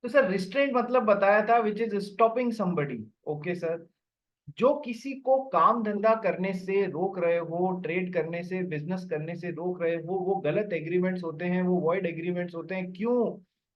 तो sir restraint मतलब बताया था which is stopping somebody. Okay sir, जो किसी को काम धंधा करने से रोक रहे हो, ट्रेड करने से, बिजनेस करने से रोक रहे हो, वो गलत एग्रीमेंट्स होते हैं, वो वॉइड एग्रीमेंट्स होते हैं। क्यों?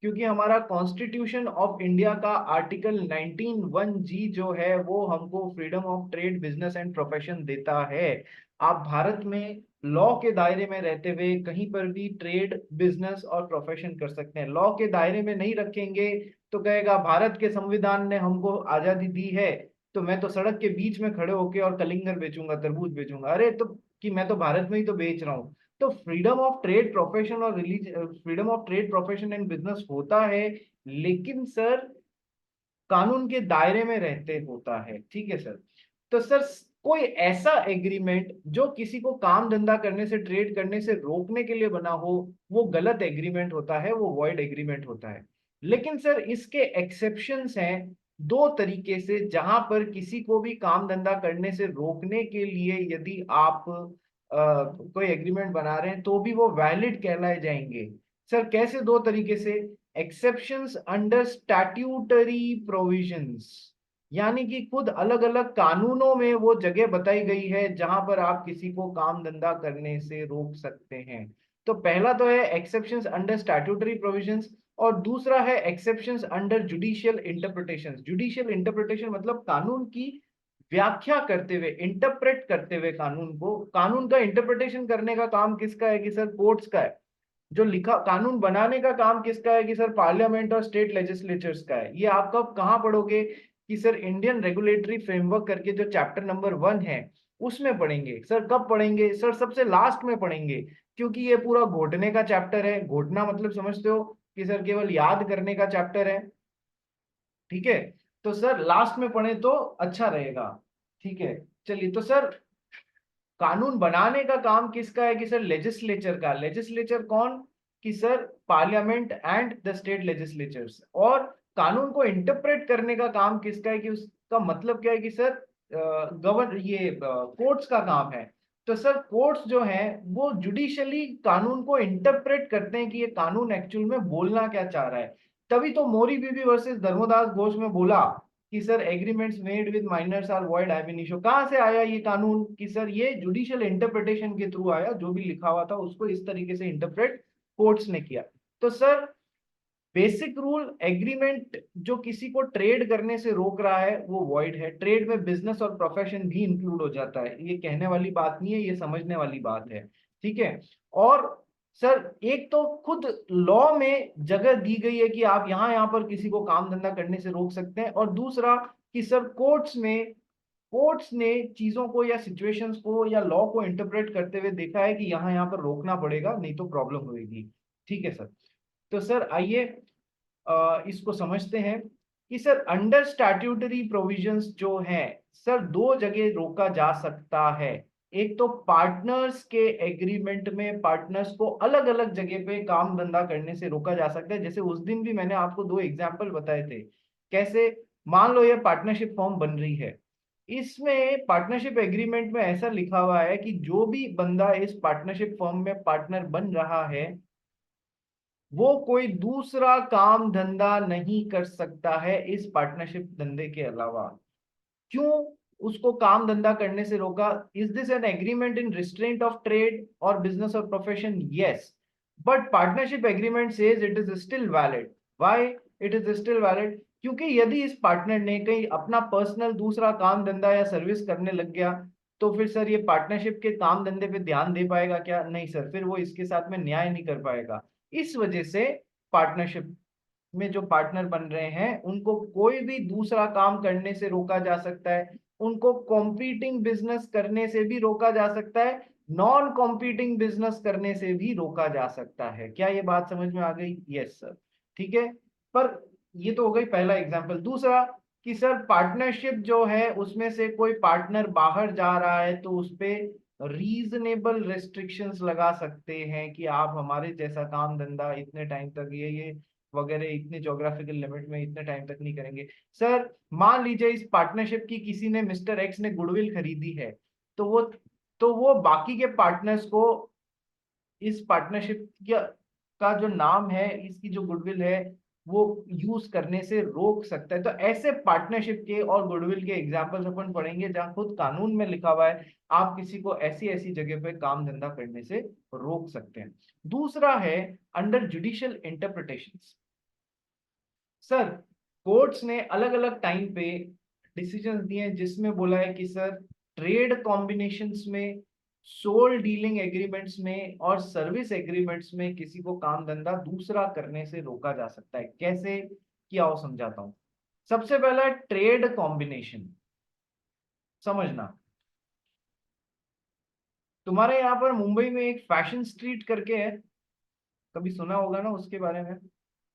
क्योंकि हमारा कॉन्स्टिट्यूशन ऑफ इंडिया का आर्टिकल 19(1)(g जो है वो हमको freedom of trade, business and profession देता है। आप भारत में लॉ के दायरे में रहते हुए कहीं पर भी ट्रेड, बिजनेस और प्रोफेशन कर सकते हैं। लॉ के दायरे में नहीं रखेंगे तो कहेगा भारत के संविधान ने हमको आजादी दी है, तो मैं तो सड़क के बीच में खड़े होके और कलिंगर बेचूंगा, तरबूज बेचूंगा। अरे तो कि मैं तो भारत में ही तो बेच रहा हूँ। तो फ्रीडम ऑफ ट्रेड प्रोफेशन और release freedom of trade profession and business होता है, लेकिन सर कानून के दायरे में रहते होता है। ठीक है सर। तो सर कोई ऐसा एग्रीमेंट जो किसी को काम धंधा करने से, ट्रेड करने से रोकने के लिए बना हो, वो गलत एग्रीमेंट होता है, वो वॉइड एग्रीमेंट होता है। लेकिन सर इसके एक्सेप्शंस हैं दो तरीके से, जहां पर किसी को भी काम धंधा करने से रोकने के लिए यदि आप कोई एग्रीमेंट बना रहे हैं तो भी वो वैलिड कहलाए जाएंगे। सर कैसे? दो तरीके से। एक्सेप्शंस अंडर स्टैट्यूटरी प्रोविजंस, यानी कि खुद अलग अलग कानूनों में वो जगह बताई गई है जहां पर आप किसी को काम धंधा करने से रोक सकते हैं। तो पहला तो है एक्सेप्शंस अंडर स्टैट्यूटरी प्रोविजंस, और दूसरा है exceptions under judicial interpretations. Judicial interpretation मतलब कानून की व्याख्या करते हुए, इंटरप्रेट करते हुए कानून को। कानून का इंटरप्रिटेशन करने का काम किसका है? कि सर कोर्ट्स का है। जो लिखा कानून बनाने का काम किसका है? कि सर पार्लियामेंट और स्टेट लेजिस्लेचर्स का है। ये आप कब कहाँ पढ़ोगे? कि सर इंडियन रेगुलेटरी फ्रेमवर्क करके जो चैप्टर नंबर 1 है उसमें पढ़ेंगे। सर कब पढ़ेंगे? सर सबसे लास्ट में पढ़ेंगे, क्योंकि ये पूरा घोटने का चैप्टर है। घोटना मतलब समझते हो कि सर केवल याद करने का चैप्टर है। ठीक है, तो सर लास्ट में पढ़े तो अच्छा रहेगा। ठीक है, चलिए। तो सर कानून बनाने का काम किसका है? कि सर लेजिस्लेचर का। लेजिस्लेचर कौन? कि sir parliament and the state legislatures. और कानून को इंटरप्रेट करने का काम किसका है? कि उसका मतलब क्या है? कि सर गवर्न ये कोर्ट्स का काम है। तो सर कोर्ट्स जो हैं वो जुडिशली कानून को इंटरप्रेट करते हैं कि ये कानून एक्चुअल में बोलना क्या चाह रहा है। तभी तो मोरी बीबी वर्सेस धर्मोदास घोष में बोला कि sir agreements made with minors are void ab initio. कहां से आया ये कानून? कि सर ये जुडिशियल इंटरप्रिटेशन के थ्रू आया। जो भी लिखा हुआ था उसको इस तरीके से इंटरप्रेट कोर्ट्स ने किया। तो सर बेसिक रूल, एग्रीमेंट जो किसी को ट्रेड करने से रोक रहा है वो वॉइड है। ट्रेड में बिजनेस और प्रोफेशन भी इंक्लूड हो जाता है। ये कहने वाली बात नहीं है, ये समझने वाली बात है। ठीक है। और सर एक तो खुद लॉ में जगह दी गई है कि आप यहाँ पर किसी को काम धंधा करने से रोक सकते हैं, और दूसरा कि सर कोर्ट्स ने चीजों को या सिचुएशंस को या लॉ को इंटरप्रेट करते हुए देखा है कि यहाँ पर रोकना पड़ेगा, नहीं तो प्रॉब्लम होगी। ठीक है सर। तो सर आइए इसको समझते हैं कि सर अंडर स्टैट्यूटरी प्रोविजंस जो है सर दो जगह रोका जा सकता है। एक तो पार्टनर्स के एग्रीमेंट में पार्टनर्स को अलग अलग जगह पे काम धंधा करने से रोका जा सकता है। जैसे उस दिन भी मैंने आपको दो एग्जांपल बताए थे। कैसे? मान लो ये पार्टनरशिप फॉर्म बन रही है, इसमें पार्टनरशिप एग्रीमेंट में ऐसा लिखा हुआ है कि जो भी बंदा इस पार्टनरशिप फर्म में पार्टनर बन रहा है वो कोई दूसरा काम धंधा नहीं कर सकता है इस पार्टनरशिप धंधे के अलावा। क्यों उसको काम धंधा करने से रोका? Is this N agreement in restraint of trade और बिजनेस और profession? Yes, but partnership agreement says it is still valid. Why it is still valid? क्योंकि यदि इस पार्टनर ने कहीं अपना पर्सनल दूसरा काम धंधा या सर्विस करने लग गया तो फिर सर ये पार्टनरशिप के काम धंधे पे ध्यान दे पाएगा क्या? नहीं सर, फिर वो इसके साथ में न्याय नहीं कर पाएगा। इस वजह से पार्टनरशिप में जो पार्टनर बन रहे हैं उनको कोई भी दूसरा काम करने से रोका जा सकता है। उनको कॉम्पीटिंग बिजनेस करने से भी रोका जा सकता है, नॉन कॉम्पीटिंग बिजनेस करने से भी रोका जा सकता है। क्या ये बात समझ में आ गई? Yes sir. ठीक है। पर ये तो हो गई पहला एग्जांपल। दूसरा कि सर पार्टनरशिप जो है उसमें से कोई पार्टनर बाहर जा रहा है तो उसपे रीजनेबल रेस्ट्रिक्शंस लगा सकते हैं कि आप हमारे जैसा काम धंधा इतने टाइम तक ये वगैरह इतने जोग्राफिकल लिमिट में इतने टाइम तक नहीं करेंगे। सर मान लीजिए इस पार्टनरशिप की किसी ने, मिस्टर एक्स ने गुडविल खरीदी है, तो वो बाकी के पार्टनर्स को इस पार्टनरशिप का जो नाम है, इसकी जो गुडविल है वो यूज करने से रोक सकता है। तो ऐसे पार्टनरशिप के और गुडविल के एग्जांपल्स अपन पढ़ेंगे जहां खुद कानून में लिखा हुआ है आप किसी को ऐसी ऐसी जगह पे काम धंधा करने से रोक सकते हैं। दूसरा है under judicial interpretations. Sir courts ने अलग अलग टाइम पे डिसीजन दिए हैं जिसमें बोला है कि सर ट्रेड कॉम्बिनेशंस में, सोल डीलिंग एग्रीमेंट्स में और सर्विस एग्रीमेंट्स में किसी को काम धंधा दूसरा करने से रोका जा सकता है। कैसे किया हो समझाता हूं। सबसे पहला ट्रेड कॉम्बिनेशन समझना। तुम्हारे यहाँ पर मुंबई में एक फैशन स्ट्रीट करके है, कभी सुना होगा ना उसके बारे में,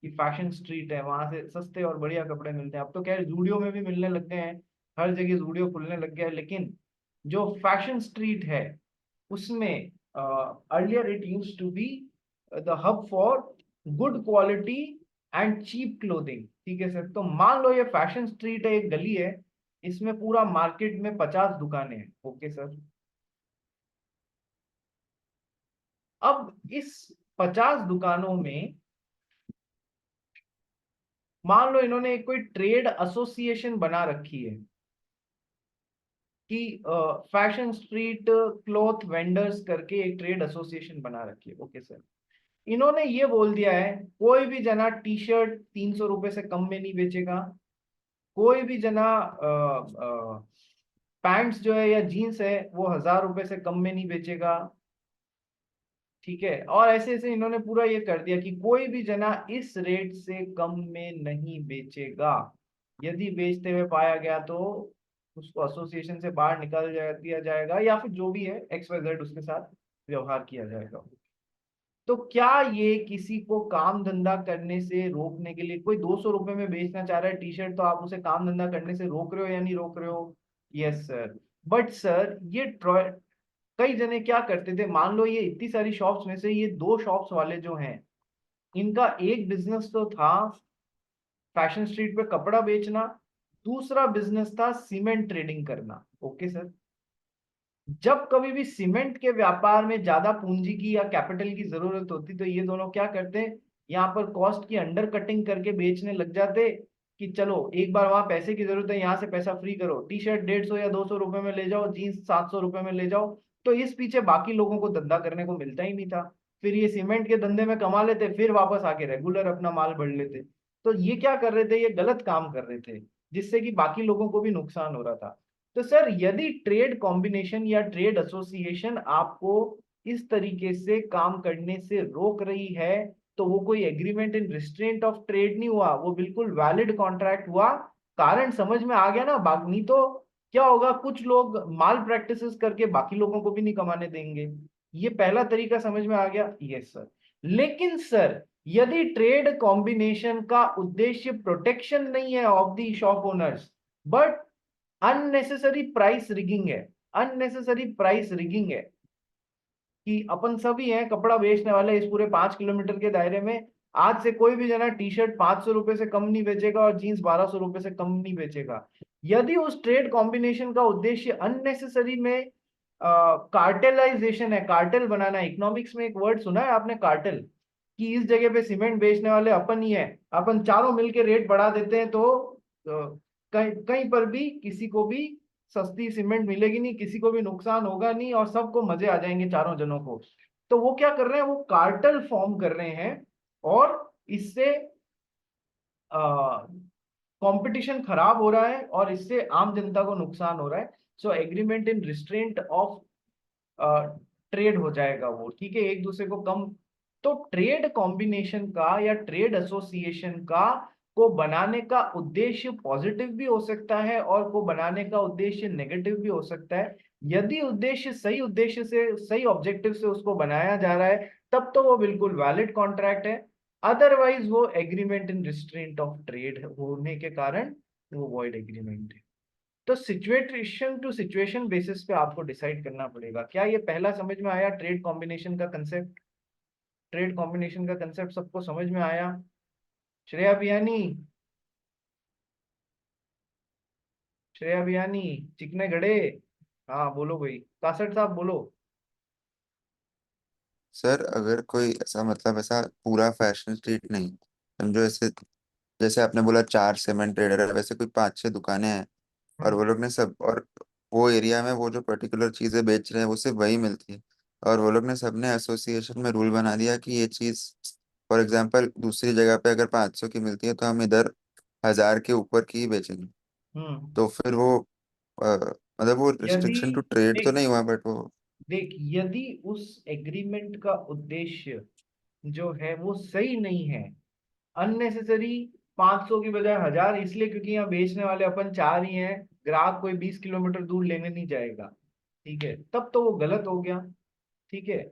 कि फैशन स्ट्रीट है, वहां से सस्ते और बढ़िया कपड़े मिलते हैं। अब तो खैर जूडियो में भी मिलने लग गए हैं, हर जगह जूडियो खुलने लग गया है। लेकिन जो फैशन स्ट्रीट है उसमें earlier it used to be the hub for good quality and cheap clothing. ठीक है सर, तो मान लो ये फैशन स्ट्रीट है, एक गली है, इसमें पूरा मार्केट में 50 दुकानें हैं। ओके सर, अब इस 50 दुकानों में मान लो इन्होंने एक कोई ट्रेड एसोसिएशन बना रखी है कि फैशन स्ट्रीट क्लॉथ वेंडर्स करके एक ट्रेड एसोसिएशन बना रखी है। ओके सर, इन्होंने ये बोल दिया है कोई भी जना टी शर्ट 300 रुपए से कम में नहीं बेचेगा, कोई भी जना पैंट्स जो है या जीन्स है वो 1000 रुपए से कम में नहीं बेचेगा। ठीक है, और ऐसे ऐसे इन्होंने पूरा ये कर दिया कि कोई भी जना इस रेट से कम में नहीं बेचेगा। यदि बेचते हुए पाया गया तो उसको एसोसिएशन से बाहर निकाल दिया जाएगा, या फिर जो भी है एक्स वाई जेड उसके साथ व्यवहार किया जाएगा। तो क्या ये किसी को काम धंधा करने से रोकने के लिए, कोई 200 रुपए में बेचना चाह रहा है टी शर्ट, तो आप उसे काम धंधा करने से रोक रहे हो या नहीं रोक रहे हो? Yes sir. बट सर ये कई जने क्या करते थे, मान लो ये इतनी सारी शॉप्स में से ये दो शॉप्स वाले जो हैं, इनका एक बिजनेस तो था फैशन स्ट्रीट पे कपड़ा बेचना, दूसरा बिजनेस था सीमेंट ट्रेडिंग करना। ओके सर, जब कभी भी सीमेंट के व्यापार में ज्यादा पूंजी की या कैपिटल की जरूरत होती तो ये दोनों क्या करते, यहाँ पर कॉस्ट की अंडर कटिंग करके बेचने लग जाते कि चलो एक बार वहां पैसे की जरूरत है, यहाँ से पैसा फ्री करो, टी शर्ट 150 या 200 रुपए में ले जाओ, जीन्स 700 रुपए में ले जाओ। तो इस पीछे बाकी लोगों को धंधा करने को मिलता ही नहीं था। फिर ये सीमेंट के धंधे में कमा लेते, फिर वापस आके रेगुलर अपना माल बढ़ लेते। तो ये क्या कर रहे थे, ये गलत काम कर रहे थे, जिससे कि बाकी लोगों को भी नुकसान हो रहा था। तो सर यदि ट्रेड कॉम्बिनेशन या ट्रेड एसोसिएशन आपको इस तरीके से काम करने से रोक रही है, तो वो कोई agreement in restraint of trade नहीं हुआ, वो बिल्कुल वैलिड कॉन्ट्रैक्ट हुआ। कारण समझ में आ गया ना, नहीं तो क्या होगा, कुछ लोग माल प्रैक्टिसेस करके बाकी लोगों को भी नहीं कमाने देंगे। ये पहला तरीका समझ में आ गया? Yes sir. लेकिन सर यदि ट्रेड कॉम्बिनेशन का उद्देश्य प्रोटेक्शन नहीं है of the shop owners, but unnecessary price rigging है, अननेसेसरी प्राइस रिगिंग है, कि अपन सभी हैं कपड़ा बेचने वाले इस पूरे 5 किलोमीटर के दायरे में, आज से कोई भी जना टी शर्ट 500 रुपए से कम नहीं बेचेगा और जीन्स 1200 रुपए से कम नहीं बेचेगा। यदि उस ट्रेड कॉम्बिनेशन का उद्देश्य अननेसेसरी में कार्टेलाइजेशन है, कार्टेल बनाना है। इकोनॉमिक्स में एक वर्ड सुना है आपने, कार्टेल, कि इस जगह पे सीमेंट बेचने वाले अपन ही है, अपन चारों मिलके रेट बढ़ा देते हैं तो कहीं कहीं पर भी किसी को भी सस्ती सीमेंट मिलेगी नहीं, किसी को भी नुकसान होगा नहीं और सबको मजे आ जाएंगे चारों जनों को। तो वो क्या कर रहे हैं, वो कार्टेल फॉर्म कर रहे हैं और इससे कंपटीशन खराब हो रहा है और इससे आम जनता को नुकसान हो रहा है। So agreement in restraint of trade हो जाएगा वो, ठीक है, एक दूसरे को कम। तो ट्रेड कॉम्बिनेशन का या ट्रेड एसोसिएशन का को बनाने का उद्देश्य पॉजिटिव भी हो सकता है और को बनाने का उद्देश्य नेगेटिव भी हो सकता है। यदि उद्देश्य से सही ऑब्जेक्टिव से उसको बनाया जा रहा है तब तो वो बिल्कुल वैलिड कॉन्ट्रैक्ट है, अदरवाइज वो agreement in restraint of trade होने के कारण वो वॉइड एग्रीमेंट है। तो सिचुएशन टू सिचुएशन बेसिस पे आपको डिसाइड करना पड़ेगा। क्या ये पहला समझ में आया, ट्रेड कॉम्बिनेशन का कंसेप्ट? ट्रेड कॉम्बिनेशन का कंसेप्ट सबको समझ में आया? श्रेया बियानी, श्रेया बियानी, चिकने गड़े, हाँ बोलो भाई, कासट साहब बोलो। सर अगर कोई ऐसा मतलब ऐसा पूरा फैशन स्ट्रीट नहीं, समझो ऐसे जैसे आपने बोला 4 सीमेंट ट्रेडर है, वैसे कोई 5 6 दुकानें हैं, और हम्म वो लोग ने सब, और वो एरिया में वो जो पर्टिकुलर चीजें बेच रहे हैं वो सिर्फ वही मिलती है, और वो लोग ने सबने एसोसिएशन में रूल बना दिया कि ये चीज, फॉर एग्जांपल दूसरी जगह पे अगर 500 की मिलती है तो हम इधर 1000 के ऊपर की ही बेचेंगे। हम्म। तो फिर वो मतलब वो यदि रिस्ट्रिक्शन टू ट्रेड तो देख नहीं हुआ, बट वो। देख यदि उस एग्रीमेंट का उद्देश्य जो है वो सही नहीं है, अननेसेसरी 500 की बजाय 1000, इसलिए क्योंकि यहाँ बेचने वाले अपन 4 ही हैं, ग्राहक कोई 20 किलोमीटर दूर लेने नहीं जाएगा, ठीक है, तब तो वो गलत हो गया। ठीक है।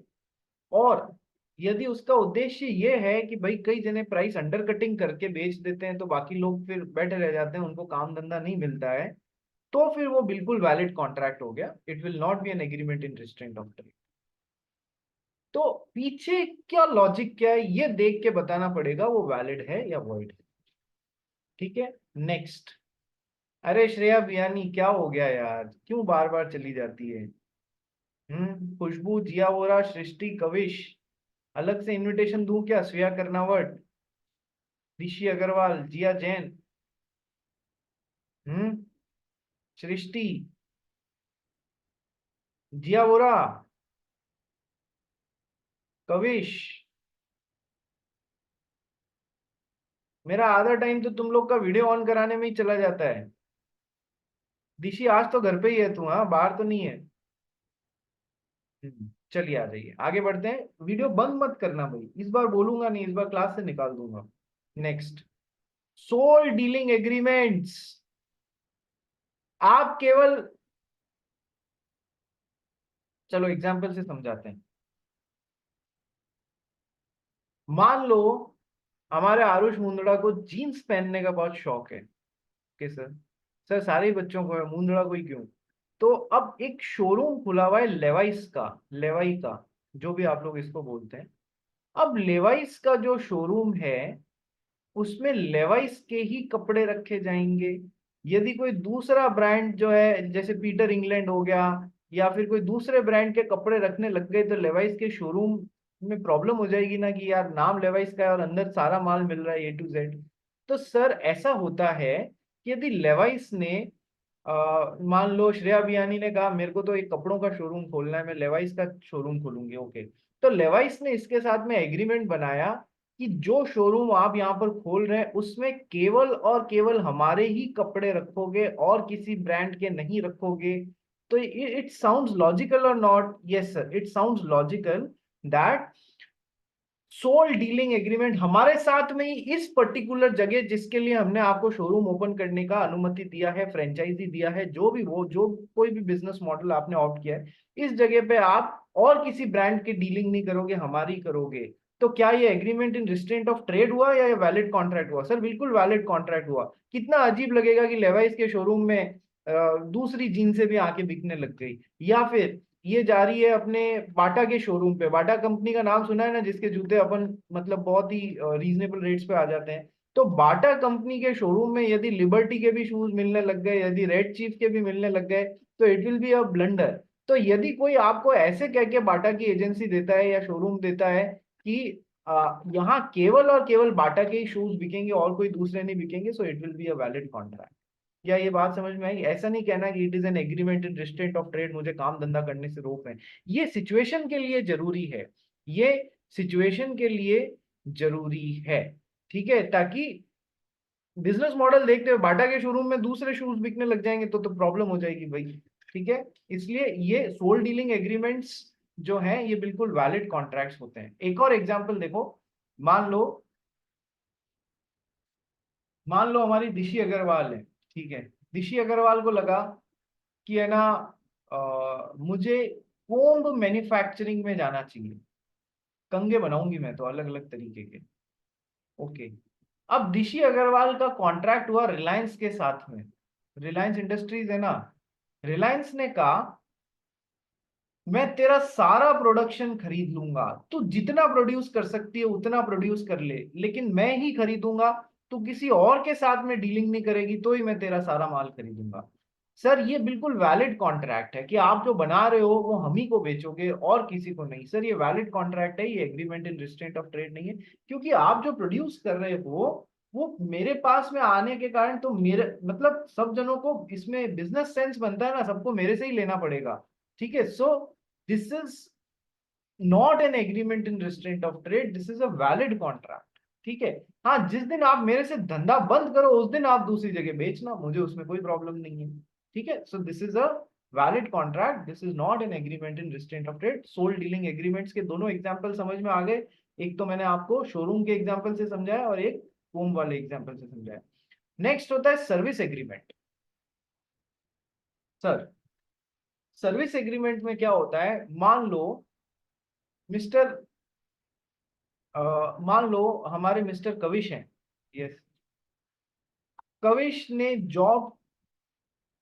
और यदि उसका उद्देश्य ये है कि भाई कई जने प्राइस अंडर कटिंग करके बेच देते हैं तो बाकी लोग फिर बैठे रह जाते हैं, उनको काम धंधा नहीं मिलता है, तो फिर वो बिल्कुल वैलिड कॉन्ट्रैक्ट हो गया। It will not be N agreement in restraint of trade. तो पीछे क्या लॉजिक क्या है ये देख के बताना पड़ेगा वो वैलिड है या वॉइड है। ठीक है। नेक्स्ट। अरे श्रेया बियानी क्या हो गया यार, क्यों बार बार चली जाती है? खुशबू, जिया वोरा, सृष्टि, कविश, अलग से इनविटेशन दूं क्या? श्रेया कर्नावट, ऋषि अग्रवाल, जिया जैन, हम्म सृष्टि, जिया वोरा, कविश। मेरा आधा टाइम तो तुम लोग का वीडियो ऑन कराने में ही चला जाता है। ऋषि आज तो घर पे ही है तू, हाँ बाहर तो नहीं है। चलिए आ जाइए, आगे बढ़ते हैं। वीडियो बंद मत करना भाई, इस बार बोलूंगा नहीं, इस बार क्लास से निकाल दूंगा। नेक्स्ट। Sole dealing agreements. आप केवल, चलो एग्जांपल से समझाते हैं। मान लो हमारे आरुष मुंदड़ा को जीन्स पहनने का बहुत शौक है। Okay sir. सर सारे ही बच्चों को है, मुंदड़ा को ही क्यों? तो अब एक शोरूम खुला हुआ है लेवाइस का, लेवाई का, जो भी आप लोग इसको बोलते हैं। अब लेवाइस का जो शोरूम है उसमें लेवाइस के ही कपड़े रखे जाएंगे। यदि कोई दूसरा ब्रांड जो है जैसे पीटर इंग्लैंड हो गया या फिर कोई दूसरे ब्रांड के कपड़े रखने लग गए तो लेवाइस के शोरूम में प्रॉब्लम हो जाएगी ना कि यार नाम लेवाइस का है और अंदर सारा माल मिल रहा है A to Z। तो सर ऐसा होता है कि यदि लेवाइस ने मान लो श्रेया बियानी ने कहा मेरे को तो एक कपड़ों का शोरूम खोलना है, मैं लेवाइस का शोरूम खोलूंगी, ओके। तो लेवाइस ने इसके साथ में एग्रीमेंट बनाया कि जो शोरूम आप यहाँ पर खोल रहे हैं उसमें केवल और केवल हमारे ही कपड़े रखोगे और किसी ब्रांड के नहीं रखोगे। तो इट साउंड्स लॉजिकल और not? Yes sir, it sounds logical that sole dealing agreement हमारे साथ में ही इस पर्टिकुलर जगह जिसके लिए हमने आपको शोरूम ओपन करने का अनुमति दिया है, फ्रेंचाइजी दिया है, जो भी वो जो कोई भी बिजनेस मॉडल आपने ऑप्ट किया है, इस जगह पे आप और किसी ब्रांड की डीलिंग नहीं करोगे, हमारी करोगे। तो क्या ये agreement in restraint of trade हुआ या ये वैलिड कॉन्ट्रैक्ट हुआ? सर बिल्कुल वैलिड कॉन्ट्रैक्ट हुआ। कितना अजीब लगेगा कि लेवाइस के शोरूम में दूसरी जीन्सें भी आके बिकने लग गई, या फिर ये जा रही है अपने बाटा के शोरूम पे। बाटा कंपनी का नाम सुना है ना, जिसके जूते अपन मतलब बहुत ही रीजनेबल रेट्स पे आ जाते हैं। तो बाटा कंपनी के शोरूम में यदि लिबर्टी के भी शूज मिलने लग गए, यदि रेड चीफ के भी मिलने लग गए, तो it will be a blunder. तो यदि कोई आपको ऐसे कह के बाटा की एजेंसी देता है या शोरूम देता है कि यहाँ केवल और केवल बाटा के ही शूज बिकेंगे और कोई दूसरे नहीं बिकेंगे, so it will be a valid contract. क्या ये बात समझ में आई? ऐसा नहीं कहना कि it is an agreement in restraint of trade, मुझे काम धंधा करने से रोक रहे हैं। ये सिचुएशन के लिए जरूरी है, ये सिचुएशन के लिए जरूरी है। ठीक है, ताकि बिजनेस मॉडल देखते हुए बाटा के शोरूम में दूसरे शूज बिकने लग जाएंगे तो प्रॉब्लम हो जाएगी भाई। ठीक है। इसलिए ये सोल डीलिंग एग्रीमेंट्स जो है ये बिल्कुल वैलिड कॉन्ट्रैक्ट्स होते हैं। एक और एग्जांपल देखो। मान लो मान लो हमारी दिशी अग्रवाल है, ठीक है। दिशी अग्रवाल को लगा कि है ना मुझे कोम्ब मैन्युफैक्चरिंग में जाना चाहिए, कंगे बनाऊंगी मैं तो अलग अलग तरीके के, ओके। अब दिशी अग्रवाल का कॉन्ट्रैक्ट हुआ रिलायंस के साथ में, रिलायंस इंडस्ट्रीज है ना। रिलायंस ने कहा मैं तेरा सारा प्रोडक्शन खरीद लूंगा, तू जितना प्रोड्यूस कर सकती है उतना प्रोड्यूस कर ले, लेकिन मैं ही खरीदूंगा, तू किसी और के साथ में डीलिंग नहीं करेगी तो ही मैं तेरा सारा माल खरीदूंगा। सर ये बिल्कुल वैलिड कॉन्ट्रैक्ट है कि आप जो बना रहे हो वो हम ही को बेचोगे और किसी को नहीं। सर ये वैलिड कॉन्ट्रैक्ट है, ये agreement in restraint of trade नहीं है, क्योंकि आप जो प्रोड्यूस कर रहे हो वो मेरे पास में आने के कारण तो मेरे मतलब सब जनों को इसमें बिजनेस सेंस बनता है ना, सबको मेरे से ही लेना पड़ेगा। ठीक है, so this is not an agreement in restraint of trade, this is a valid contract. ठीक है, हाँ जिस दिन आप मेरे से धंधा बंद करो उस दिन आप दूसरी जगह बेचना, मुझे उसमें कोई प्रॉब्लम नहीं है। ठीक है, so this is a valid contract, this is not an agreement in restraint of trade. Sole dealing agreements के दोनों एग्जांपल समझ में आ गए। एक तो मैंने आपको शोरूम के एग्जांपल से समझाया और एक होम वाले एग्जांपल से समझाया। नेक्स्ट होता है service agreement. Sir, service agreement में क्या होता है, मान लो मिस्टर मान लो हमारे मिस्टर कविश हैं। यस, कविश ने जॉब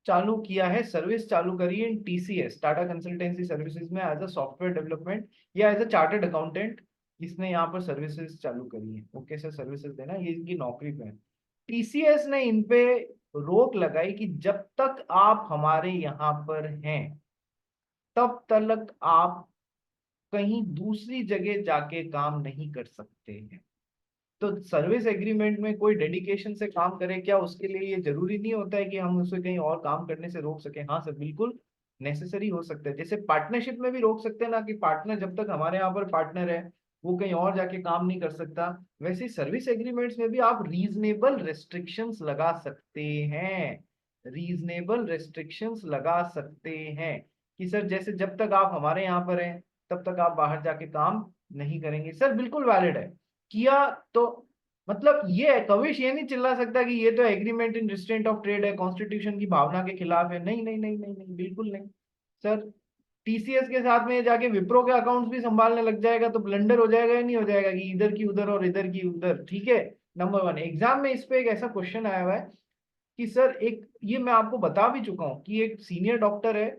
चालू किया है, सर्विस चालू करी है टीसीएस, टाटा कंसल्टेंसी सर्विसेज में एज अ सॉफ्टवेयर डेवलपमेंट या एज अ चार्टर्ड अकाउंटेंट। इसने यहाँ पर सर्विसेज चालू करी है। ओके सर, सर्विसेज देना ये इनकी नौकरी पे है। टीसीएस ने इन पे रोक लगाई कि जब तक आप हमारे यहाँ पर हैं तब तक आप कहीं दूसरी जगह जाके काम नहीं कर सकते हैं। तो सर्विस एग्रीमेंट में कोई डेडिकेशन से काम करे क्या, उसके लिए ये जरूरी नहीं होता है कि हम उसे कहीं और काम करने से रोक सकें। हाँ सर, बिल्कुल नेसेसरी हो सकता है। जैसे पार्टनरशिप में भी रोक सकते हैं ना, कि पार्टनर जब तक हमारे यहाँ पर पार्टनर है वो कहीं और जाके काम नहीं कर सकता। वैसे ही सर्विस एग्रीमेंट्स में भी आप रीजनेबल रेस्ट्रिक्शंस लगा सकते हैं, रीजनेबल रेस्ट्रिक्शंस लगा सकते हैं कि सर जैसे जब तक आप हमारे यहाँ पर हैं तब तक आप बाहर जाके काम नहीं करेंगे। सर बिल्कुल वैलिड है। किया तो मतलब ये है, कविश ये नहीं चिल्ला सकता कि ये तो agreement in restraint of trade है, कॉन्स्टिट्यूशन की भावना के खिलाफ है। नहीं नहीं नहीं नहीं नहीं, बिल्कुल नहीं। सर टीसीएस के साथ में ये जाके विप्रो के अकाउंट्स भी संभालने लग जाएगा तो ब्लंडर हो जाएगा या नहीं हो जाएगा, कि इधर की उधर और इधर की उधर। ठीक है, नंबर वन एग्जाम में इस पे एक ऐसा क्वेश्चन आया हुआ है कि सर एक, ये मैं आपको बता भी चुका हूँ कि एक सीनियर डॉक्टर है,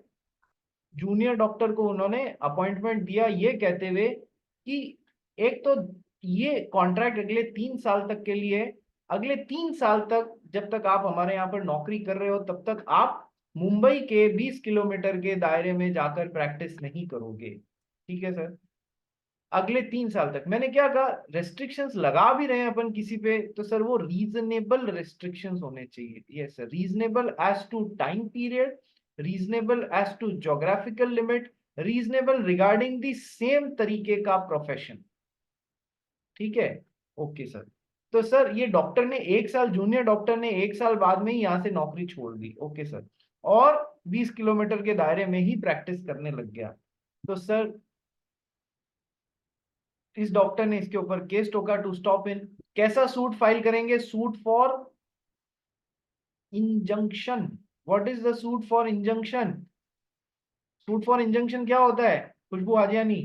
जूनियर डॉक्टर को उन्होंने अपॉइंटमेंट दिया ये कहते हुए कि एक तो ये कॉन्ट्रैक्ट अगले 3 साल तक के लिए है, अगले 3 साल तक जब तक आप हमारे यहाँ पर नौकरी कर रहे हो तब तक आप मुंबई के 20 किलोमीटर के दायरे में जाकर प्रैक्टिस नहीं करोगे। ठीक है सर, अगले 3 साल तक। मैंने क्या कहा, रेस्ट्रिक्शंस लगा भी रहे हैं अपन किसी पे तो सर वो रीजनेबल रेस्ट्रिक्शंस होने चाहिए। Yes sir, reasonable as to time period, reasonable as to geographical limit, reasonable regarding the same तरीके का प्रोफेशन। ठीक है, ओके सर। तो सर ये डॉक्टर ने 1 साल, जूनियर डॉक्टर ने 1 साल बाद में ही यहाँ से नौकरी छोड़ दी। ओके सर, और 20 किलोमीटर के दायरे में ही प्रैक्टिस करने लग गया। तो सर इस डॉक्टर ने इसके ऊपर केस ठोका टू स्टॉप इन। कैसा सूट फाइल करेंगे, suit for injunction. What is the suit for injunction, suit for injunction क्या होता है खुशबू आजियानी?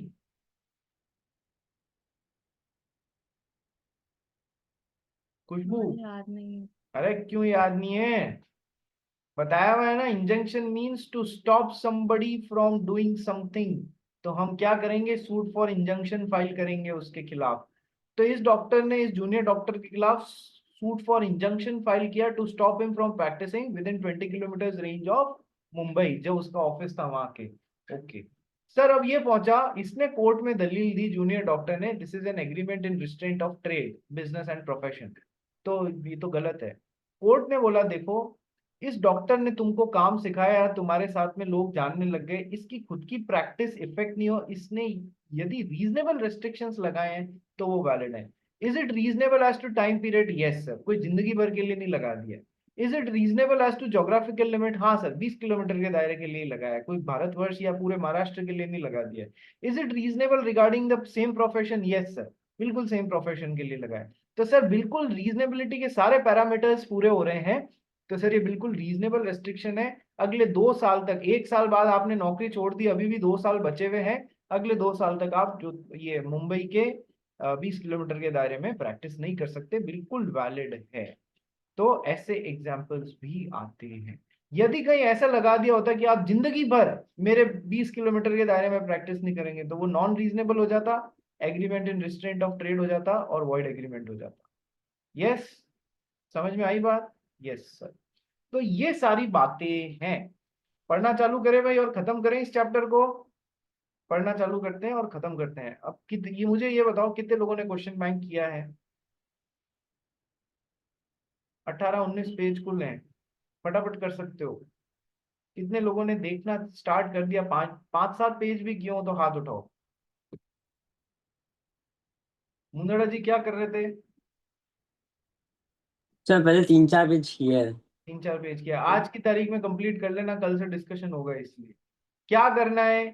खुशबू, मुझे याद नहीं। अरे क्यों याद नहीं है, बताया हुआ है ना, injunction means to stop somebody from doing something. तो हम क्या करेंगे, सूट फॉर इंजंक्शन फाइल करेंगे उसके खिलाफ। तो इस डॉक्टर ने इस जूनियर डॉक्टर के खिलाफ सूट फॉर इंजंक्शन फाइल किया to stop him from practising within 20 kilometre range of Mumbai, जो उसका ऑफिस था वहां के। ओके सर, अब ये पहुंचा, इसने कोर्ट में दलील दी जूनियर डॉक्टर ने, this is an agreement in restraint of trade business and profession. तो ये तो गलत है। कोर्ट ने बोला देखो, इस डॉक्टर ने तुमको काम सिखाया, तुम्हारे साथ में लोग जानने लग गए, इसकी खुद की प्रैक्टिस इफेक्ट नहीं हो, इसने यदि रीजनेबल रेस्ट्रिक्शंस लगाए हैं तो वो वैलिड है। Is it reasonable as to time period? Yes sir, कोई जिंदगी भर के लिए नहीं लगा दिया। Is it reasonable as to geographical limit? हाँ सर, 20 किलोमीटर के दायरे के लिए लगाया है, कोई भारतवर्ष या पूरे महाराष्ट्र के लिए नहीं लगा दिया। Is it reasonable regarding the same profession? Yes sir, बिल्कुल सेम प्रोफेशन के लिए लगाया। तो सर बिल्कुल रीजनेबिलिटी के सारे पैरामीटर्स पूरे हो रहे हैं, तो सर ये बिल्कुल रीजनेबल रेस्ट्रिक्शन है। अगले 2 साल तक, 1 साल बाद आपने नौकरी छोड़ दी, अभी भी 2 साल बचे हुए हैं, अगले 2 साल तक आप जो ये मुंबई के 20 किलोमीटर के दायरे में प्रैक्टिस नहीं कर सकते, बिल्कुल वैलिड है। तो ऐसे एग्जाम्पल्स भी आते हैं। यदि कहीं ऐसा लगा दिया होता कि आप जिंदगी भर मेरे 20 किलोमीटर के दायरे में प्रैक्टिस नहीं करेंगे तो वो नॉन रीजनेबल हो जाता, agreement in restraint of trade हो जाता और वॉइड एग्रीमेंट हो जाता। यस, समझ में आई बात? Yes sir. तो ये सारी बातें हैं। पढ़ना चालू करें भाई और खत्म करें इस चैप्टर को। पढ़ना चालू करते हैं और खत्म करते हैं। अब ये मुझे ये बताओ कितने लोगों ने क्वेश्चन बैंक किया है? 18-19 पेज खुले हैं, फटाफट कर सकते हो। कितने लोगों ने देखना स्टार्ट कर दिया? 5-7 पेज भी किए हो तो हाथ उठाओ। मुंदड़ा जी क्या कर रहे थे? सर पहले 3-4 पेज किए हैं। 3-4 पेज किया, आज की तारीख में कंप्लीट कर लेना, कल से डिस्कशन होगा। इसलिए क्या करना है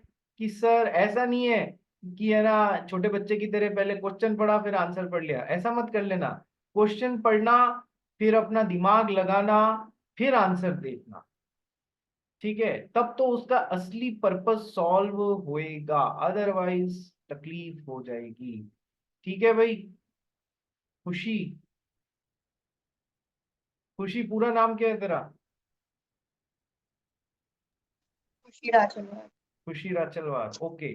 कि सर ऐसा नहीं है कि है ना छोटे बच्चे की तरह पहले क्वेश्चन पढ़ा फिर आंसर पढ़ लिया, ऐसा मत कर लेना। क्वेश्चन पढ़ना, फिर अपना दिमाग लगाना, फिर आंसर देखना, ठीक है? तब तो उसका असली पर्पस सॉल्व होएगा, अदरवाइज तकलीफ हो जाएगी। ठीक है भाई। खुशी, खुशी पूरा नाम क्या है तेरा? खुशी राजनवार। खुशी राचलवार, ओके।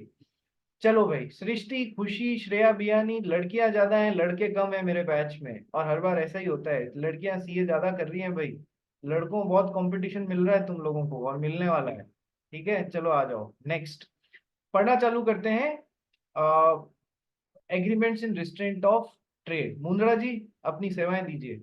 चलो भाई, सृष्टि, खुशी, श्रेया बियानी, लड़कियां ज्यादा हैं लड़के कम है मेरे बैच में, और हर बार ऐसा ही होता है, लड़कियां सीए ज्यादा कर रही हैं भाई। लड़कों को बहुत कंपटीशन मिल रहा है तुम लोगों को, और मिलने वाला है। ठीक है, चलो आ जाओ नेक्स्ट। पढ़ना चालू करते हैं। Agreements in restraint of trade, Mundra ji अपनी सेवाएं दीजिए।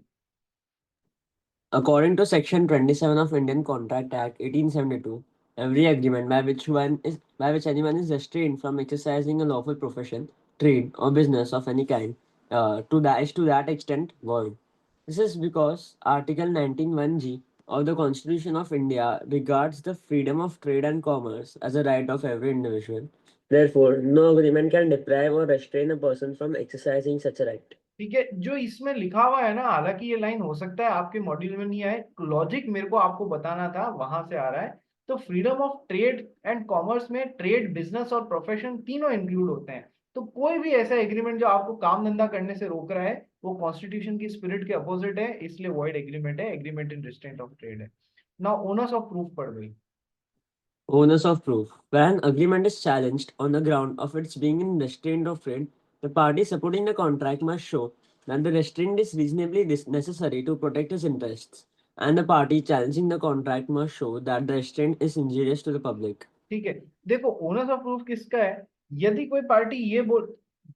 According to Section 27 of Indian Contract Act 1872, every agreement by which anyone is restrained from exercising a lawful profession, trade, or business of any kind, to that extent void. This is because Article 19(1)(g) of the Constitution of India regards the freedom of trade and commerce as a right of every individual. Therefore, no agreement can deprive or restrain a person from exercising such a right. ठीक है, जो इसमें लिखा हुआ है ना, हालांकि ये लाइन हो सकता है आपके मॉड्यूल में नहीं आए, लॉजिक मेरे को आपको बताना था, वहां से आ रहा है। तो freedom of trade and commerce में ट्रेड, बिजनेस और प्रोफेशन तीनों इंक्लूड होते हैं। तो कोई भी ऐसा एग्रीमेंट जो आपको काम धंधा करने से रोक रहा है, वो कॉन्स्टिट्यूशन की स्पिरिट के अपोजिट है, इसलिए वॉइड एग्रीमेंट है, agreement in restraint of trade है। नाउ ओनर्स ऑफ प्रूफ पढ़ गई। Onus of proof. Where an agreement is challenged on the ground of its being in restraint of trade, the party supporting the contract must show that the restraint is reasonably necessary to protect his interests, and the party challenging the contract must show that the restraint is injurious to the public. ठीक है, देखो owners of proof किसका है? यदि कोई party ये बोल,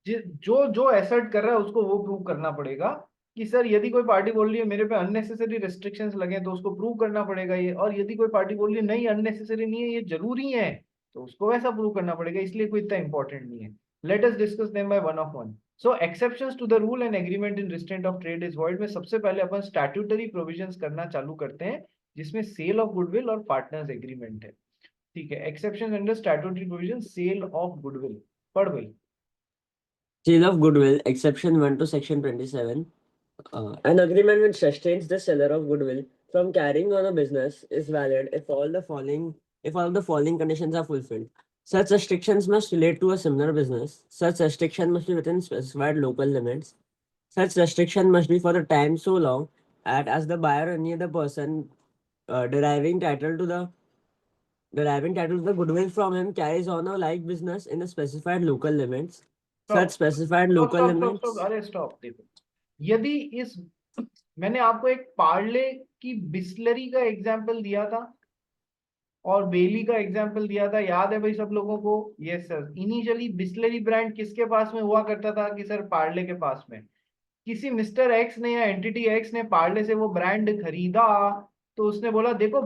जो जो एसर्ट कर रहा है उसको वो प्रूव करना पड़ेगा कि सर, यदि कोई पार्टी बोल रही है मेरे पे अननेसेसरी रेस्ट्रिक्शंस लगे तो उसको प्रूव करना पड़ेगा ये, और यदि कोई पार्टी बोल रही है नहीं अननेसेसरी नहीं है ये जरूरी है, तो उसको वैसा प्रूव करना पड़ेगा, इसलिए कोई इतना इंपॉर्टेंट नहीं है। Let us discuss them by one of one. So exceptions to the rule and agreement in restraint of trade is void में सबसे पहले अपन स्टैट्यूटरी प्रोविजंस करना चालू करते हैं, जिसमें सेल ऑफ गुडविल और पार्टनर्स एग्रीमेंट है। ठीक है, exception under statutory provision, sale of goodwill पढ़ भाई। Sale of goodwill, exception 1 to section 27. An agreement which restrains the seller of goodwill from carrying on a business is valid if all the following conditions are fulfilled. Such restrictions must relate to a similar business. Such restriction must be within specified local limits. Such restriction must be for the time so long as the buyer or any other person deriving title to the goodwill from him carries on a like business in the specified local limits. Such specified local limits. अरे stop, देखो, यदि इस, मैंने आपको एक पार्ले की बिस्लरी का example दिया था और बेली का एग्जाम्पल दिया था, याद है भाई सब लोगों को? Yes sir. Initially Bisleri brand किसके पास में हुआ करता था? कि सर पार्ले के पास में। किसी मिस्टर एक्स ने या एंटिटी एक्स ने पार्ले से वो ब्रांड खरीदा, तो उसने बोला देखो,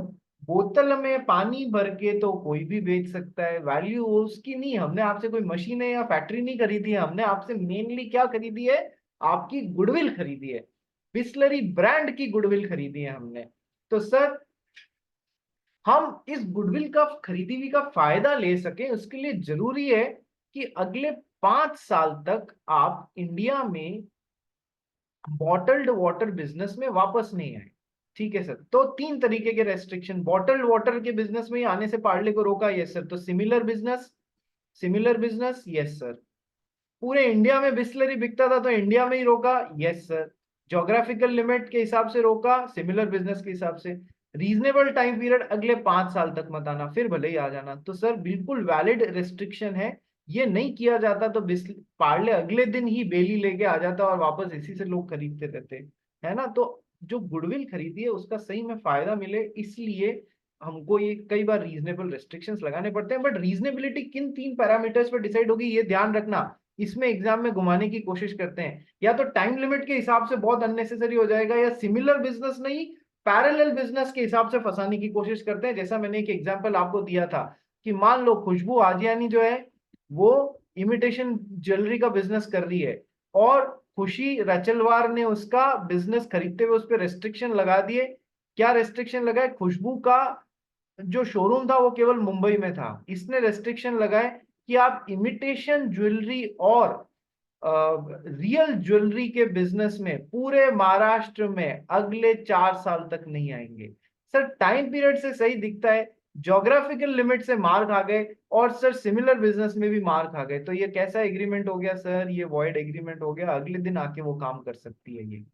बोतल में पानी भर के तो कोई भी बेच सकता है, वैल्यू उसकी नहीं, हमने आपसे कोई मशीन या फैक्ट्री नहीं खरीदी है, हमने आपसे मेनली क्या खरीदी है? आपकी गुडविल खरीदी है, बिस्लरी ब्रांड की गुडविल खरीदी है हमने। तो सर, हम इस गुडविल का, खरीदी हुई का फायदा ले सके, उसके लिए जरूरी है कि अगले 5 साल तक आप इंडिया में बॉटल्ड वाटर बिजनेस में वापस नहीं आए। ठीक है सर, तो 3 तरीके के रेस्ट्रिक्शन, बॉटल्ड वाटर के बिजनेस में ही आने से पार्ले को रोका, यस सर। तो सिमिलर बिजनेस, यस सर। पूरे इंडिया में बिस्लरी बिकता था तो इंडिया में ही रोका, यस सर। ज्योग्राफिकल लिमिट के हिसाब से रोका, सिमिलर बिजनेस के हिसाब से। रीजनेबल टाइम पीरियड अगले 5 साल तक मत आना, फिर भले ही आ जाना। तो सर बिल्कुल वैलिड रेस्ट्रिक्शन है, ये नहीं किया जाता तो पार्ले अगले दिन ही बेली लेके आ जाता और वापस इसी से लोग खरीदते रहते, है ना? तो जो गुडविल खरीदी है उसका सही में फायदा मिले, इसलिए हमको ये कई बार रीजनेबल रेस्ट्रिक्शंस लगाने पड़ते हैं। बट रीजनेबिलिटी किन 3 पैरामीटर्स पर डिसाइड होगी, ये ध्यान रखना। इसमें एग्जाम में घुमाने की कोशिश करते हैं, या तो टाइम लिमिट के हिसाब से बहुत अननेसेसरी हो जाएगा, या सिमिलर बिजनेस नहीं पैरेलल बिजनेस के हिसाब से फंसाने की कोशिश करते हैं। जैसा मैंने एक एग्जांपल आपको दिया था कि मान लो खुशबू आजियानी जो है वो इमिटेशन ज्वेलरी का बिजनेस कर रही है, और खुशी रचलवार ने उसका बिजनेस खरीदते हुए उस पर रेस्ट्रिक्शन लगा दिए। क्या रेस्ट्रिक्शन लगाए? खुशबू का जो शोरूम था वो केवल मुंबई में था, इसने रेस्ट्रिक्शन लगाए कि आप इमिटेशन ज्वेलरी और रियल ज्वेलरी के बिजनेस में पूरे महाराष्ट्र में अगले 4 साल तक नहीं आएंगे। सर टाइम पीरियड से सही दिखता है, ज्योग्राफिकल लिमिट से मार खा गए, और सर सिमिलर बिजनेस में भी मार खा गए। तो ये कैसा एग्रीमेंट हो गया सर? ये वॉइड एग्रीमेंट हो गया। अगले दिन आके वो काम कर सकती है ये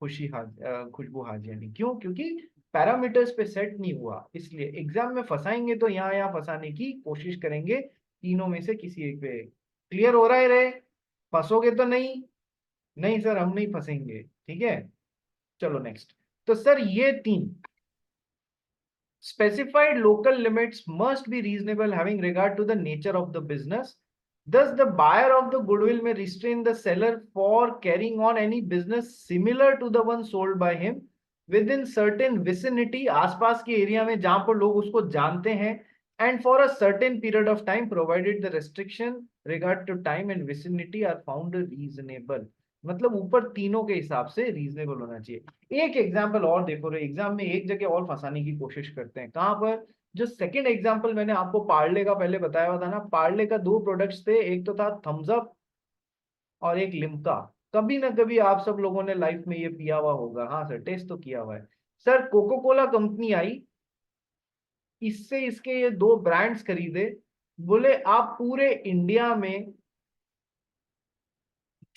खुशबू हाजियानी। क्यों? क्योंकि पैरामीटर्स पे सेट नहीं हुआ, इसलिए एग्जाम में फंसाएंगे तो यहाँ यहाँ फंसाने की कोशिश करेंगे, तीनों में से किसी एक पे। क्लियर हो रहा है रे? फंसोगे तो नहीं? नहीं सर हम नहीं फंसेंगे, ठीक है। चलो नेक्स्ट। तो सर ये तीन specified local limits must be reasonable having regard to the nature of the business. Thus, the buyer of the goodwill may restrain the seller for carrying on any business similar to the one sold by him within certain vicinity, आसपास के area में जहां पर लोग उसको जानते हैं, and for a certain period of time provided the restriction regard to time and vicinity are found reasonable. मतलब ऊपर तीनों के हिसाब से रीजनेबल होना चाहिए। एक एग्जांपल और देखो रे, एग्जाम में एक जगह और फंसाने की कोशिश करते हैं। कहां पर? जो सेकंड एग्जांपल मैंने आपको पार्ले का पहले बताया हुआ था ना, पार्ले का दो प्रोडक्ट्स थे, एक तो था थम्स अप और एक लिम्का। कभी ना कभी आप सब लोगों ने लाइफ में ये पिया हुआ होगा। हाँ सर टेस्ट तो किया हुआ है। सर कोको कोला कंपनी आई, इससे इसके ये दो ब्रांड्स खरीदे, बोले आप पूरे इंडिया में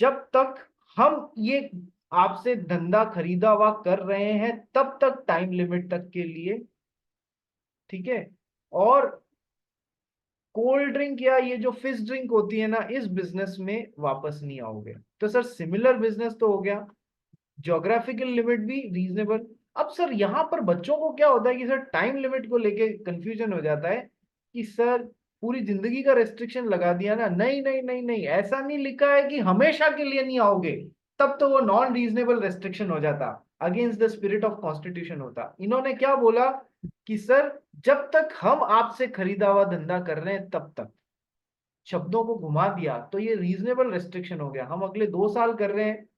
जब तक हम ये आपसे धंधा खरीदा हुआ कर रहे हैं तब तक टाइम लिमिट तक के लिए, ठीक है, और कोल्ड ड्रिंक या ये जो फिश ड्रिंक होती है ना, इस बिजनेस में वापस नहीं आओगे। तो सर सिमिलर बिजनेस तो हो गया, ज्योग्राफिकल लिमिट भी रीजनेबल। अब सर यहाँ पर बच्चों को क्या होता है कि सर टाइम लिमिट को लेके कंफ्यूजन हो जाता है कि सर पूरी जिंदगी का रेस्ट्रिक्शन लगा दिया ना। नहीं नहीं नहीं नहीं, ऐसा नहीं लिखा है कि हमेशा के लिए नहीं आओगे, तब तो वो नॉन रीजनेबल रेस्ट्रिक्शन हो जाता, against the spirit of constitution होता। इन्होंने क्या बोला कि सर जब तक हम आपसे खरीदा हुआ धंधा कर रहे हैं तब तक, शब्दों को घुमा दिया तो ये रीजनेबल रेस्ट्रिक्शन हो गया। हम अगले 2 साल कर रहे हैं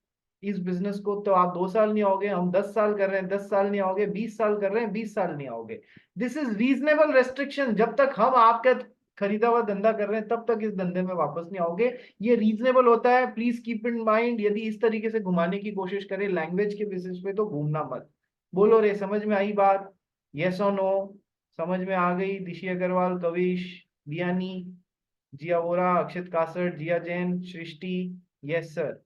इस बिजनेस को, तो आप 2 साल नहीं आओगे। हम 10 साल कर रहे हैं, 10 साल नहीं आओगे। 20 साल कर रहे हैं, 20 साल नहीं आओगे। This is reasonable restriction. जब तक हम आपका खरीदा हुआ धंधा कर रहे हैं तब तक इस धंधे में वापस नहीं आओगे, ये रीजनेबल होता है। प्लीज कीप इन माइंड, यदि इस तरीके से घुमाने की कोशिश करें लैंग्वेज के बेसिस पे तो घूमना मत। बोलो रे, समझ में आई बात? यस और नो? समझ में आ गई? दिशी अग्रवाल, कविश, दियानी, जिया वोरा, अक्षित कासर, जिया जैन, सृष्टि। Yes sir.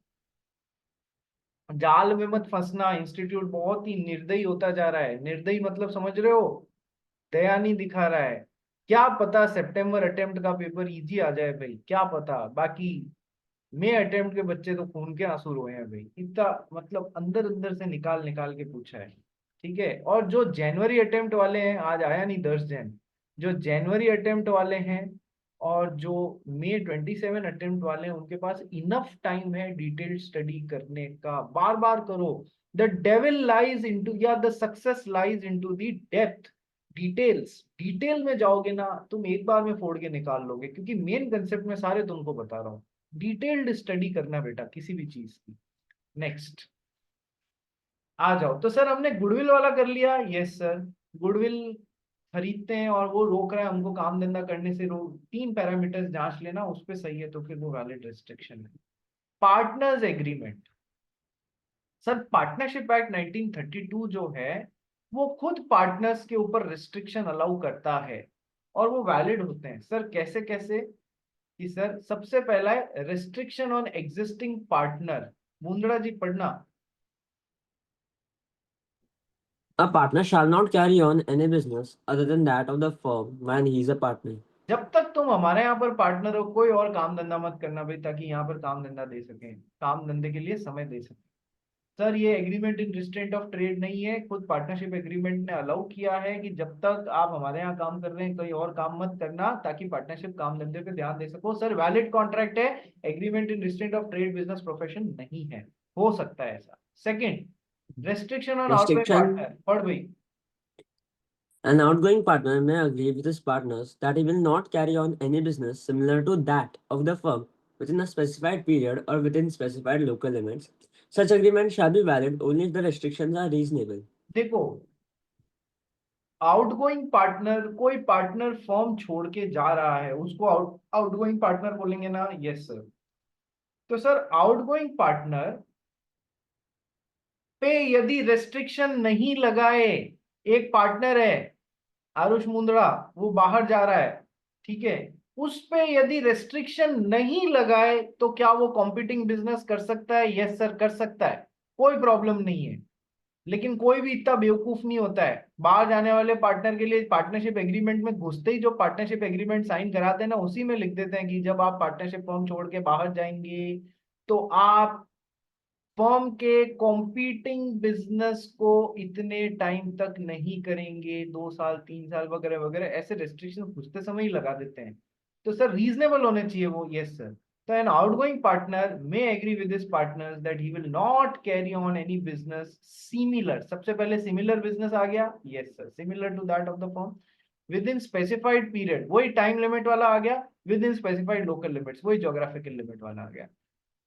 जाल में मत फंसना, इंस्टीट्यूट बहुत ही निर्दयी होता जा रहा है। निर्दयी मतलब समझ रहे हो? दया नहीं दिखा रहा है। क्या पता सितंबर अटेम्प्ट का पेपर इजी आ जाए भाई, क्या पता। बाकी मई अटेम्प्ट के बच्चे तो खून के आंसू रोए हैं भाई, इतना मतलब अंदर अंदर से निकाल निकाल के पूछा है, ठीक है। और जो जनवरी अटेम्प्ट वाले हैं, आज आया नहीं 10 जन, जो जनवरी अटेम्प्ट वाले हैं और जो मई 27 अटेम्प्ट वाले हैं, उनके पास इनफ टाइम है डिटेल स्टडी करने का। बार बार करो। द डेविल लाइज इनटू, या the success lies into the depth. Details, detail में जाओगे ना तुम एक बार में फोड़ के निकाल लोगे, क्योंकि मेन कंसेप्ट में सारे तुमको बता रहा हूँ। डिटेल्ड स्टडी करना बेटा किसी भी चीज की। नेक्स्ट आ जाओ। तो सर हमने गुडविल वाला कर लिया। यस सर, गुडविल खरीदते हैं और वो रोक रहा है हमको काम धंधा करने से, रोक। 3 पैरामीटर्स जांच लेना, उस पे सही है तो फिर वो वैलिड रेस्ट्रिक्शन है। Partners agreement. Sir partnership act 1932 जो है वो खुद पार्टनर्स के ऊपर रिस्ट्रिक्शन अलाउ करता है और वो वैलिड होते हैं। सर कैसे कैसे? कि सर सबसे पहला है restriction on existing partner. Mundra ji पढ़ना। A partner shall not carry on any business other than that of the firm when he is a partner. जब तक तुम हमारे यहाँ पर पार्टनर हो कोई और काम धंधा मत करना भाई, ताकि यहाँ पर काम धंधा दे सके, काम धंधे के लिए समय दे सके। सर ये agreement in restraint of trade नहीं है, खुद पार्टनरशिप एग्रीमेंट ने अलाउ किया है कि जब तक आप हमारे यहाँ काम कर रहे हैं कोई और काम मत करना, ताकि पार्टनरशिप काम धंधे पे ध्यान दे सको। सर वैलिड कॉन्ट्रैक्ट है, agreement in restraint of trade business profession नहीं है, हो सकता है ऐसा। Second, restriction on outgoing Restriction. Partner, पढ़ भाई। An outgoing partner may agree with his partners that he will not carry on any business similar to that of the firm within a specified period or within specified local limits. Such agreement shall be valid only if the restrictions are reasonable. देखो, outgoing partner, कोई partner firm छोड़ के जा रहा है उसको outgoing partner बोलेंगे ना? Yes sir. तो सर आउटगोइंग पार्टनर पे यदि रेस्ट्रिक्शन नहीं लगाए, एक पार्टनर है आरुष मुंद्रा, वो बाहर जा रहा है, ठीक है, उस पे यदि रेस्ट्रिक्शन नहीं लगाए तो क्या वो कॉम्पिटिंग बिजनेस कर सकता है? यस सर कर सकता है, कोई प्रॉब्लम नहीं है। लेकिन कोई भी इतना बेवकूफ नहीं होता है, बाहर जाने वाले पार्टनर के लिए पार्टनरशिप एग्रीमेंट में घुसते ही जो पार्टनरशिप एग्रीमेंट साइन कराते हैं ना, उसी में लिख देते हैं कि जब आप पार्टनरशिप फर्म छोड़ के बाहर जाएंगे तो आप फर्म के कॉम्पीटिंग बिजनेस को इतने टाइम तक नहीं करेंगे, 2 साल 3 साल वगैरह वगैरह, ऐसे रेस्ट्रिक्शन घुसते समय ही लगा देते हैं। तो सर रीजनेबल होने चाहिए वो। Yes sir. तो an outgoing partner may agree with his partners that he will not carry on any business similar, सबसे पहले सिमिलर बिजनेस आ गया, yes sir, similar to that of the firm within specified period, वही time limit वाला आ गया, within specified local limits, वही geographical limit वाला आ गया।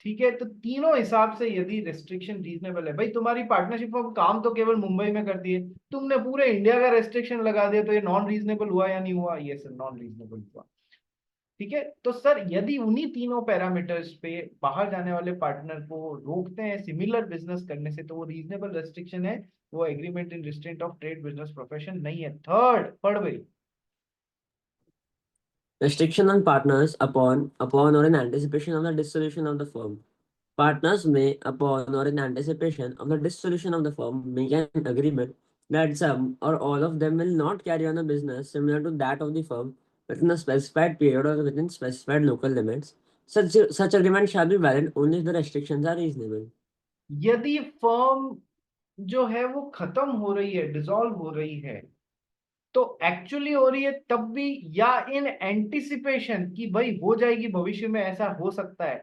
ठीक है, तो तीनों हिसाब से यदि रेस्ट्रिक्शन रीजनेबल है, भाई तुम्हारी पार्टनरशिप फर्म काम तो केवल मुंबई में करती है, तुमने पूरे इंडिया का रेस्ट्रिक्शन लगा दिया, तो ये नॉन रीजनेबल हुआ या नहीं हुआ? ये सर नॉन रीजनेबल हुआ। ठीक है, तो सर यदि उन्हीं तीनों पैरामीटर्स पे बाहर जाने वाले पार्टनर को रोकते हैं सिमिलर बिजनेस करने से, तो वो रीजनेबल रेस्ट्रिक्शन है, वो agreement in restraint of trade business profession नहीं है। थर्ड पढ़ भाई। Restriction on partners upon or in anticipation of the dissolution of the firm. Partners may, upon or in anticipation of the dissolution of the firm, make an agreement that some or all of them will not carry on a business similar to that of the firm within a specified period or within specified local limits. Such agreement shall be valid only if the restrictions are reasonable. यदि firm जो है वो खत्म हो रही है, dissolve हो रही है, तो एक्चुअली हो रही है तब भी, या इन एंटिसिपेशन कि भाई हो जाएगी भविष्य में, ऐसा हो सकता है,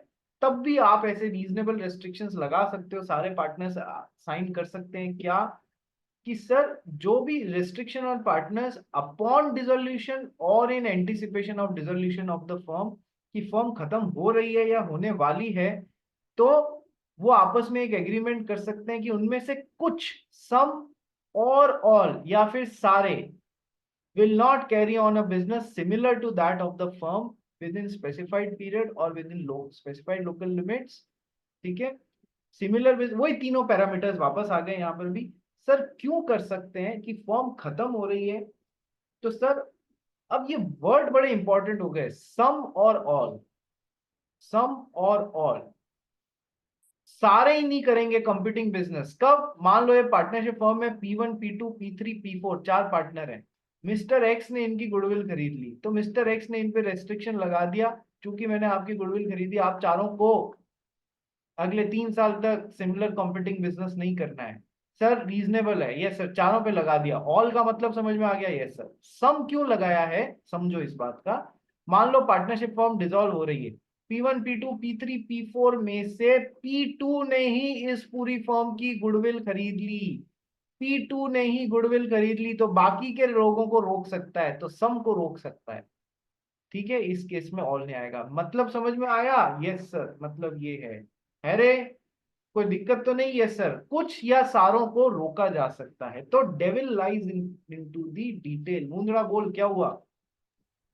तब भी आप ऐसे रीजनेबल रेस्ट्रिक्शंस लगा सकते हो, सारे पार्टनर्स साइन कर सकते हैं क्या, कि सर जो भी restriction on partners upon dissolution और in anticipation of dissolution of the firm, कि फर्म खत्म हो रही है या होने वाली है, तो वो आपस में एक एग्रीमेंट कर सकते हैं कि उनमें से कुछ, सम और ऑल या फिर सारे, will not carry on a business similar to that of the firm within specified period or within specified local limits। ठीक है, सिमिलर, वही तीनों पैरामीटर्स वापस आ गए यहाँ पर भी। सर क्यों कर सकते हैं कि फर्म खत्म हो रही है, तो सर अब ये वर्ड बड़े इंपॉर्टेंट हो गए, सम और ऑल। सम और ऑल, सारे ही नहीं करेंगे कंपीटिंग बिजनेस। कब? मान लो ये पार्टनरशिप फर्म में P1 P2 P3 P4 चार पार्टनर हैं, मिस्टर एक्स ने इनकी गुडविल खरीद ली, तो मिस्टर एक्स ने इन पे रेस्ट्रिक्शन लगा दिया, चूंकि मैंने आपकी गुडविल खरीदी, आप चारों को अगले 3 साल तक सिमिलर कंपीटिंग बिजनेस नहीं करना है। सर रीजनेबल है, यस सर, चारों पे लगा दिया। ऑल का मतलब समझ में आ गया? Yes sir. सम क्यों लगाया है, समझो इस बात का। मान लो पार्टनरशिप फर्म डिसॉल्व हो रही है, P1 P2 P3 P4 में से P2 ने ही इस पूरी फर्म की गुडविल खरीद ली, P2 ने ही गुडविल खरीद ली, तो बाकी के लोगों को रोक सकता है, तो सम को रोक सकता है। ठीक है, इस केस में ऑल नहीं आएगा। मतलब समझ में आया? यस सर, मतलब ये है रे, कोई दिक्कत तो नहीं? यस सर, कुछ या सारों को रोका जा सकता है। तो devil lies into the detail. Mundra बोल क्या हुआ?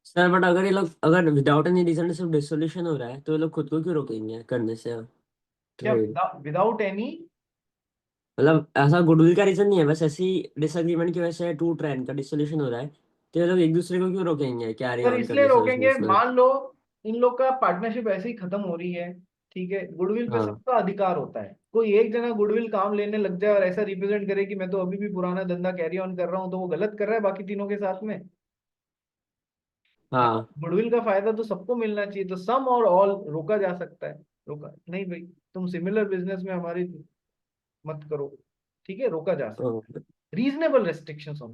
सर बट अगर ये लोग अगर विदाउट एनी रीजन सिर्फ डिसोल्यूशन हो रहा है तो ये लोग खुद को क्यों रोकेंगे करने से क्या ट्रेड? Without any? मतलब ऐसा गुडविल का रीजन नहीं है, बस ऐसी डिसएग्रीमेंट की वजह से टू ट्रेंड का डिसोल्यूशन हो रहा है, तो ये लोग एक दूसरे को क्यों रोकेंगे कैरी सर ऑन इसलिए करने से उस रोकेंगे, बिजनेस? मान लो इन लोग का पार्टनरशिप ऐसे ही खत्म हो रही है, ठीक है, गुडविल पे हाँ सबका अधिकार होता है, कोई एक जना गुडविल काम लेने लग जाए और ऐसा रिप्रेजेंट करे कि मैं तो अभी भी पुराना धंधा कैरी ऑन कर रहा हूं, तो वो गलत कर रहा है बाकी तीनों के साथ में। हाँ। गुडविल का फायदा तो सबको मिलना चाहिए, तो सम और ऑल रोका जा सकता है। रोका नहीं भाई, तुम सिमिलर बिजनेस में हमारी मत करो, ठीक है, रोका जा सकता है, Okay. रीजनेबल रेस्ट्रिक्शंस होने